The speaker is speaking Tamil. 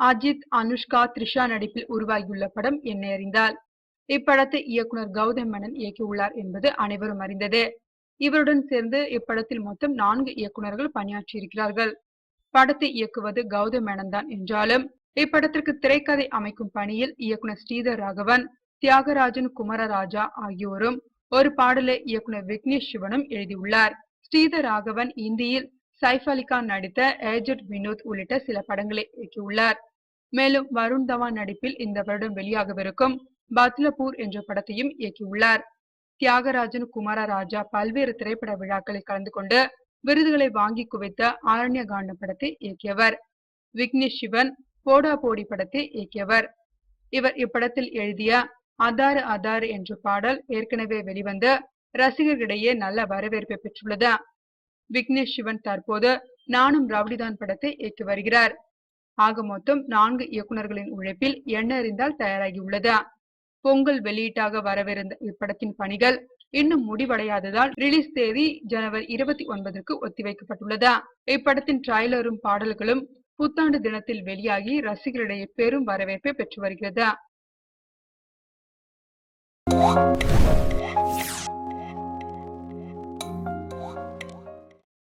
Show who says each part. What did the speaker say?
Speaker 1: அஜித், அனுஷ்கா, த்ரிஷா நடிப்பில் உருவாகியுள்ள படம் என்னை அறிந்தால். இப்படத்தை இயக்குனர் கௌதம் மேனன் இயக்கியுள்ளார் என்பது அனைவரும் அறிந்ததே. இவருடன் சேர்ந்து இப்படத்தில் மொத்தம் 4 இயக்குனர்கள் பணியாற்றியிருக்கிறார்கள். படத்தை இயக்குவது கௌதம் மேனன் தான் என்றாலும் இப்படத்திற்கு திரைக்கதை அமைக்கும் பணியில் இயக்குனர் ஸ்ரீதர் ராகவன், தியாகராஜன் குமரராஜா ஆகியோரும், ஒரு பாடலை இயக்குனர் விக்னேஷ் சிவனும் எழுதியுள்ளார். ஸ்ரீதர் ராகவன் இந்தியில் சைஃப் அலி கான் நடித்த ஏஜெட் வினோத் உள்ளிட்ட சில படங்களை இயக்கியுள்ளார். மேலும் வருண் தவான் நடிப்பில் இந்த வருடம் வெளியாகவிருக்கும் பத்லபூர் என்ற படத்தையும் இயக்கியுள்ளார். தியாகராஜன் குமாரராஜா பல்வேறு திரைப்பட விழாக்களில் கலந்து கொண்டு விருதுகளை வாங்கி குவித்த ஆரண்ய காண்டம் படத்தை இயக்கியவர். விக்னேஷ் சிவன் போடா போடி படத்தை இயக்கியவர். இவர் இப்படத்தில் எழுதிய அதாரு அதாரு என்ற பாடல் ஏற்கனவே வெளிவந்து ரசிகர்களிடையே நல்ல வரவேற்பை பெற்றுள்ளது. விக்னேஷ் சிவன் தற்போது நானும் ரவுடிதான் படத்தை இயக்கி வருகிறார். ஆக மொத்தம் 4 இயக்குனர்களின் உழைப்பில் எண்ண அறிந்தால் தயாராகியுள்ளது. பொங்கல் வெளியீட்டாக வரவிருந்த இப்படத்தின் பணிகள் இன்னும் முடிவடையாததால் ரிலீஸ் தேதி ஜனவரி 29க்கு ஒத்திவைக்கப்பட்டுள்ளது. இப்படத்தின் ட்ரைலரும் பாடல்களும் புத்தாண்டு தினத்தில் வெளியாகி ரசிகர்களிடையே பெரும் வரவேற்பை பெற்று வருகிறது.